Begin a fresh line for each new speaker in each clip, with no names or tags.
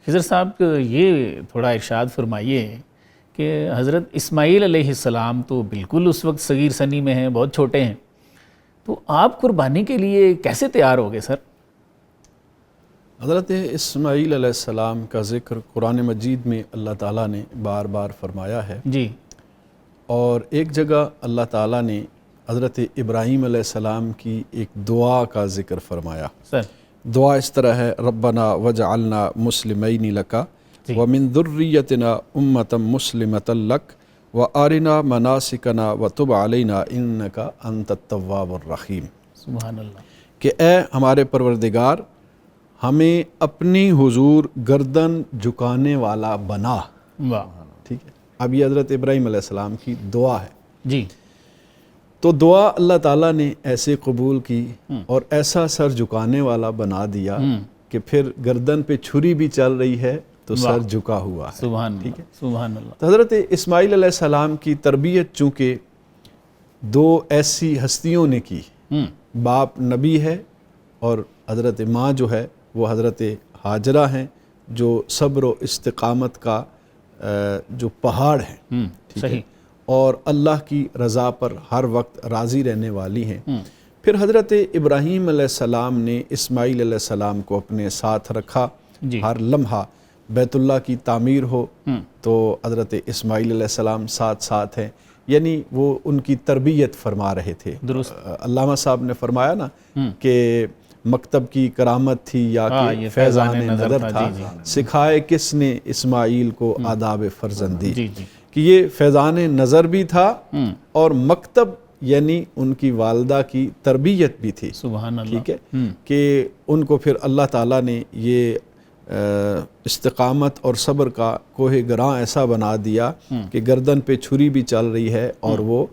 خضر صاحب یہ تھوڑا ارشاد فرمائیے کہ حضرت اسماعیل علیہ السلام تو بالکل اس وقت صغیر سنی میں ہیں، بہت چھوٹے ہیں، تو آپ قربانی کے لیے کیسے تیار ہو گئے سر؟
حضرت اسماعیل علیہ السلام کا ذکر قرآن مجید میں اللہ تعالیٰ نے بار بار فرمایا ہے،
جی،
اور ایک جگہ اللہ تعالیٰ نے حضرت ابراہیم علیہ السلام کی ایک دعا کا ذکر فرمایا۔
سر
دعا اس طرح ہے، ربنا وجعلنا مسلمین لکا ومن ذریتنا امتا مسلمتا لک وارنا مناسکنا وتب علینا انکا انت التواب الرحیم۔
سبحان اللہ۔
کہ اے ہمارے پروردگار، ہمیں اپنی حضور گردن جھکانے والا بنا۔
واہ،
ٹھیک ہے، اب یہ حضرت ابراہیم علیہ السلام کی دعا ہے۔
جی،
تو دعا اللہ تعالیٰ نے ایسے قبول کی اور ایسا سر جھکانے والا بنا دیا کہ پھر گردن پہ چھری بھی چل رہی ہے تو سر جھکا ہوا ہے۔
سبحان
ٹھیک ہے،
اللہ، سبحان اللہ۔
تو حضرت اسماعیل علیہ السلام کی تربیت چونکہ دو ایسی ہستیوں نے کی، باپ نبی ہے اور حضرت ماں جو ہے وہ حضرت ہاجرہ ہیں، جو صبر و استقامت کا جو پہاڑ ہیں،
صحیح،
اور اللہ کی رضا پر ہر وقت راضی رہنے والی ہیں۔ پھر حضرت ابراہیم علیہ السلام نے اسماعیل علیہ السلام کو اپنے ساتھ رکھا،
جی،
ہر لمحہ بیت اللہ کی تعمیر ہو تو حضرت اسماعیل علیہ السلام ساتھ ساتھ ہیں، یعنی وہ ان کی تربیت فرما رہے تھے۔
درست۔
علامہ صاحب نے فرمایا نا کہ مکتب کی کرامت تھی یا کہ فیضان نظر تھا، سکھائے کس نے اسماعیل کو آداب فرزندی،
جی جی،
کہ یہ فیضان نظر بھی تھا اور مکتب یعنی ان کی والدہ کی تربیت بھی تھی۔
سبحان اللہ۔
ٹھیک ہے، کہ ان کو پھر اللہ تعالیٰ نے یہ استقامت اور صبر کا کوہ گراں ایسا بنا دیا کہ گردن پہ چھری بھی چل رہی ہے اور وہ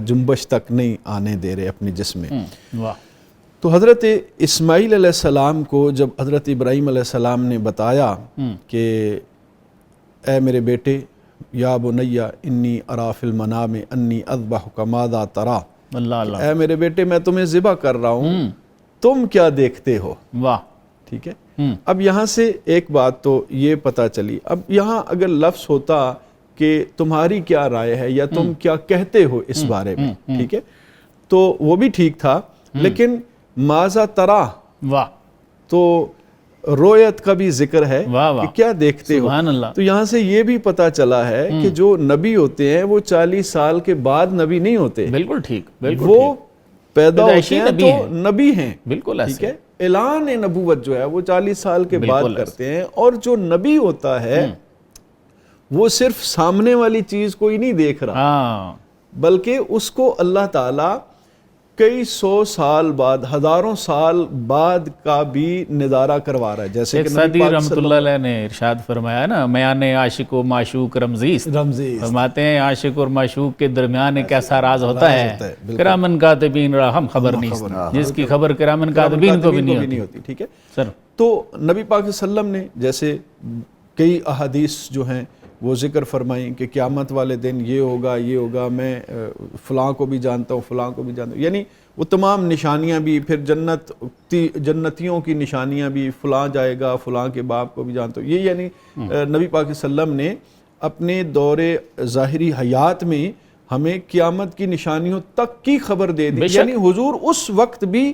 جنبش تک نہیں آنے دے رہے اپنے جسم میں۔
واہ۔
تو حضرت اسماعیل علیہ السلام کو جب حضرت ابراہیم علیہ السلام نے بتایا کہ اے میرے بیٹے، یا بنی انی ارا فی المنام انی اذبحک ماذا ترا،
اللہ اللہ،
اے میرے بیٹے میں تمہیں ذبح کر رہا ہوں، تم کیا دیکھتے ہو؟
واہ،
ٹھیک ہے، اب یہاں سے ایک بات تو یہ پتہ چلی، اب یہاں اگر لفظ ہوتا کہ تمہاری کیا رائے ہے یا تم کیا کہتے ہو اس بارے میں، ٹھیک ہے، تو وہ بھی ٹھیک تھا، لیکن ماذا ترا،
واہ،
تو رویت کا بھی ذکر ہے کہ کیا دیکھتے ہو۔
سبحان اللہ۔
تو یہاں سے یہ بھی پتہ چلا ہے کہ جو نبی ہوتے ہیں وہ 40 سال کے بعد نبی نہیں ہوتے،
بالکل ٹھیک، بالکل
وہ پیدا ہوتے ہیں
نبی
تو نبی ہیں،
بالکل ایسے،
ٹھیک ہے، اعلان نبوت جو ہے وہ 40 سال کے بعد کرتے ہیں، اور جو نبی ہوتا ہے وہ صرف سامنے والی چیز کو ہی نہیں دیکھ رہا، بلکہ اس کو اللہ تعالیٰ کئی سو سال بعد، ہزاروں سال بعد کا بھی نظارہ کروا رہا ہے۔ جیسے کہ
سعدی رحمۃ اللہ علیہ نے ارشاد فرمایا نا، میان عاشق و معشوق رمزیست، فرماتے ہیں عاشق اور معشوق کے درمیان ایک ایسا راز ہوتا ہے کرامن کاتبین را ہم خبر نہیں، جس کی خبر کرامن کاتبین کو بھی نہیں ہوتی۔
ٹھیک ہے،
سر،
تو نبی پاک صلی اللہ علیہ وسلم نے جیسے کئی احادیث جو ہیں وہ ذکر فرمائیں کہ قیامت والے دن یہ ہوگا، یہ ہوگا، میں فلاں کو بھی جانتا ہوں، فلاں کو بھی جانتا ہوں، یعنی وہ تمام نشانیاں بھی، پھر جنتیوں کی نشانیاں بھی، فلاں جائے گا، فلاں کے باپ کو بھی جانتا ہوں، یہ یعنی نبی پاک صلی اللہ علیہ وسلم نے اپنے دور ظاہری حیات میں ہمیں قیامت کی نشانیوں تک کی خبر دے دی، یعنی حضور اس وقت بھی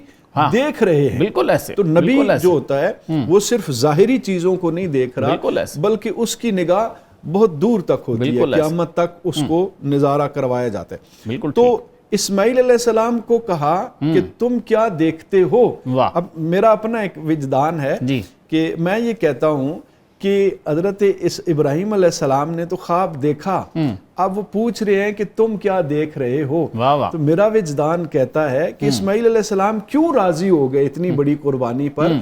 دیکھ رہے ہیں،
بالکل ایسے۔
تو نبی جو ہوتا ہے وہ صرف ظاہری چیزوں کو نہیں دیکھ رہا، بلکہ اس کی نگاہ بہت دور تک ہوتی ہے، قیامت تک اس کو نظارہ کروایا جاتا ہے۔ تو اسماعیل علیہ السلام کو کہا کہ تم کیا دیکھتے ہو؟ اب میرا اپنا ایک وجدان ہے کہ میں یہ کہتا ہوں کہ حضرت ابراہیم علیہ السلام نے تو خواب دیکھا، اب وہ پوچھ رہے ہیں کہ تم کیا دیکھ رہے ہو، تو میرا وجدان کہتا ہے کہ اسماعیل علیہ السلام کیوں راضی ہو گئے اتنی بڑی قربانی پر،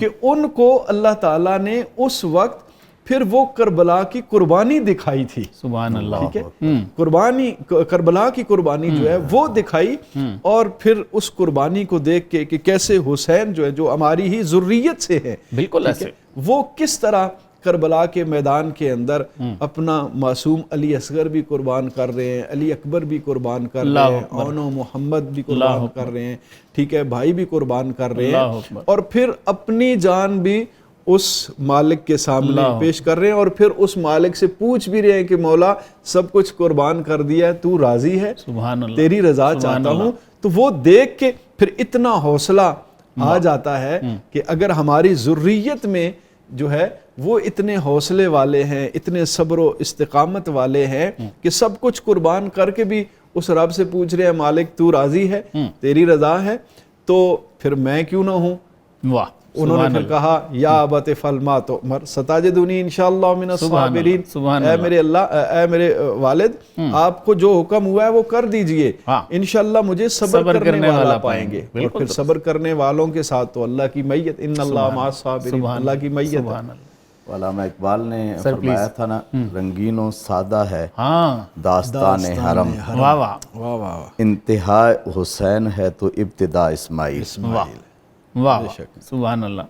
کہ ان کو اللہ تعالیٰ نے اس وقت پھر وہ کربلا کی قربانی دکھائی تھی۔
سبحان اللہ،
ٹھیک ہے، کربلا کی قربانی جو ہے وہ دکھائی، اور پھر اس قربانی کو دیکھ کے کہ کیسے حسین جو ہے، جو ہماری ہی ذریت سے ہے،
بالکل ایسے،
وہ کس طرح کربلا کے میدان کے اندر اپنا معصوم علی اصغر بھی قربان کر رہے ہیں، علی اکبر بھی قربان کر رہے ہیں، اون و محمد بھی قربان کر رہے ہیں، ٹھیک ہے، بھائی بھی قربان کر رہے ہیں، اور پھر اپنی جان بھی اس مالک کے سامنے پیش کر رہے ہیں اور پھر اس مالک سے پوچھ بھی رہے ہیں کہ مولا سب کچھ قربان کر دیا ہے، تو راضی ہے،
سبحان اللہ،
تیری رضا چاہتا ہوں. تو وہ دیکھ کے پھر اتنا حوصلہ آ جاتا ہے کہ اگر ہماری ذریت میں جو ہے وہ اتنے حوصلے والے ہیں، اتنے صبر و استقامت والے ہیں کہ سب کچھ قربان کر کے بھی اس رب سے پوچھ رہے ہیں مالک تو راضی ہے، تیری رضا ہے، تو پھر میں کیوں نہ ہوں.
واہ.
انہوں نے پھر کہا یا ابت افعل ما تؤمر ستجدنی انشاءاللہ من الصابرین. اے میرے اللہ، اے میرے والد، آپ کو جو حکم ہوا ہے وہ کر دیجئے، انشاءاللہ مجھے صبر کرنے والا پائیں گے. اور پھر صبر کرنے والوں کے ساتھ تو اللہ کی معیت، ان اللہ مع الصابرین، اللہ کی معیت.
علامہ اقبال نے فرمایا تھا نا، رنگین و سادہ ہے داستان حرم، انتہا حسین ہے تو ابتدا اسماعیل.
واہ، سبحان اللہ.